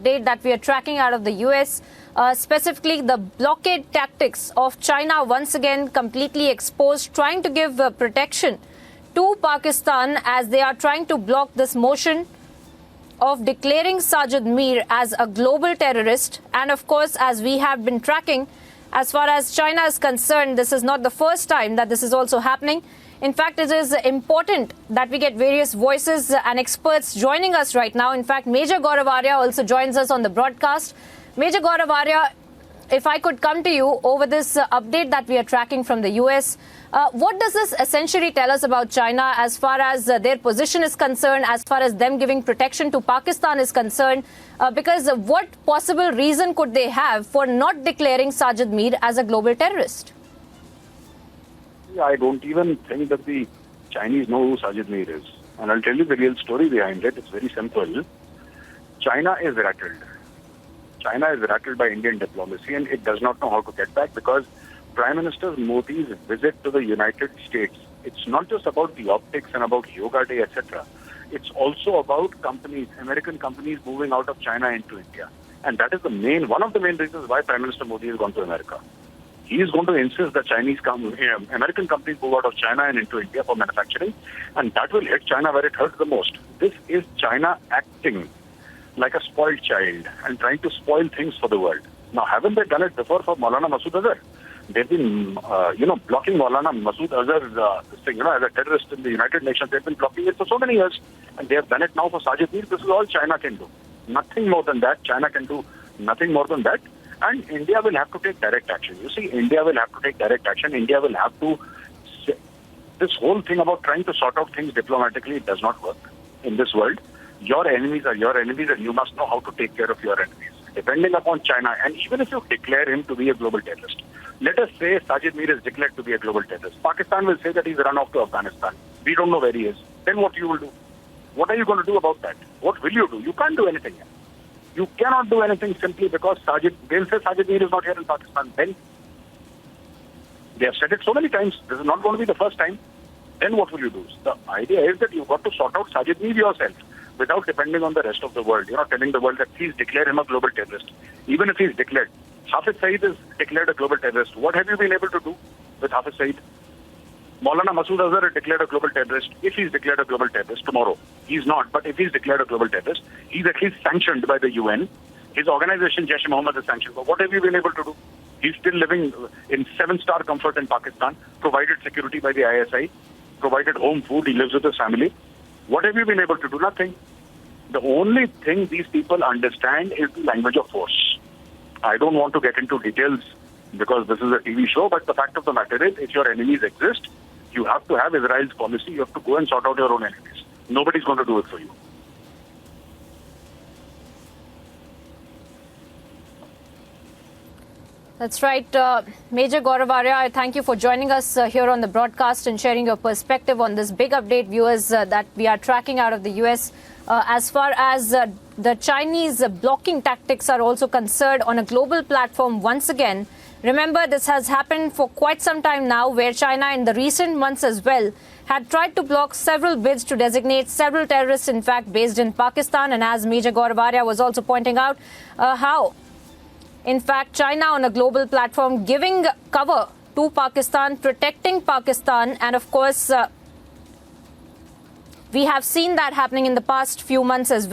update that we are tracking out of the US, specifically the blockade tactics of China once again completely exposed, trying to give protection to Pakistan as they are trying to block this motion of declaring Sajid Mir as a global terrorist. And of course, as we have been tracking, as far as China is concerned, this is not the first time that this is also happening. In fact, it is important that we get various voices and experts joining us right now. In fact, Major Gaurav Arya also joins us on the broadcast. Major Gaurav Arya, if I could come to you over this update that we are tracking from the US, what does this essentially tell us about China as far as their position is concerned, as far as them giving protection to Pakistan is concerned? Because what possible reason could they have for not declaring Sajid Mir as a global terrorist? I don't even think that the Chinese know who Sajid Mir is. And I'll tell you the real story behind it. It's very simple. China is rattled. China is rattled by Indian diplomacy, and it does not know how to get back because Prime Minister Modi's visit to the United States, it's not just about the optics and about Yoga Day, etc. It's also about companies, American companies moving out of China into India. And that is one of the main reasons why Prime Minister Modi has gone to America. He is going to insist that American companies move out of China and into India for manufacturing, and that will hit China where it hurts the most. This is China acting like a spoiled child and trying to spoil things for the world. Now, haven't they done it before for Maulana Masood Azhar? They've been, blocking Maulana Masood Azhar's as a terrorist in the United Nations. They've been blocking it for so many years, and they have done it now for Sajid Mir. This is all China can do. Nothing more than that. China can do nothing more than that. And India will have to take direct action. You see, India will have to take direct action. India will have to... This whole thing about trying to sort out things diplomatically, it does not work in this world. Your enemies are your enemies, and you must know how to take care of your enemies. Depending upon China, and even if you declare him to be a global terrorist, let us say Sajid Mir is declared to be a global terrorist. Pakistan will say that he's run off to Afghanistan. We don't know where he is. Then what you will do? What are you going to do about that? What will you do? You can't do anything. You cannot do anything simply because they'll say Sajid Mir is not here in Pakistan. Then they have said it so many times. This is not going to be the first time. Then what will you do? The idea is that you've got to sort out Sajid Mir yourself without depending on the rest of the world. You're not telling the world that please declare him a global terrorist. Even if he's declared. Hafiz Saeed is declared a global terrorist. What have you been able to do with Hafiz Saeed? Maulana Masood Azhar is declared a global terrorist. If he's declared a global terrorist tomorrow, he's not, but if he's declared a global terrorist, he's at least sanctioned by the UN. His organization, Jaish-e-Mohammed, is sanctioned. But what have you been able to do? He's still living in 7-star comfort in Pakistan, provided security by the ISI, provided home food, he lives with his family. What have you been able to do? Nothing. The only thing these people understand is the language of force. I don't want to get into details because this is a TV show, but the fact of the matter is, if your enemies exist, you have to have Israel's policy. You have to go and sort out your own enemies. Nobody's going to do it for you. That's right. Major Gaurav Arya, I thank you for joining us here on the broadcast and sharing your perspective on this big update, viewers, that we are tracking out of the US. As far as the Chinese blocking tactics are also concerned on a global platform once again. Remember, this has happened for quite some time now, where China in the recent months as well had tried to block several bids to designate several terrorists, in fact, based in Pakistan. And as Major Gaurav Arya was also pointing out, how, in fact, China on a global platform giving cover to Pakistan, protecting Pakistan. And of course, we have seen that happening in the past few months as well.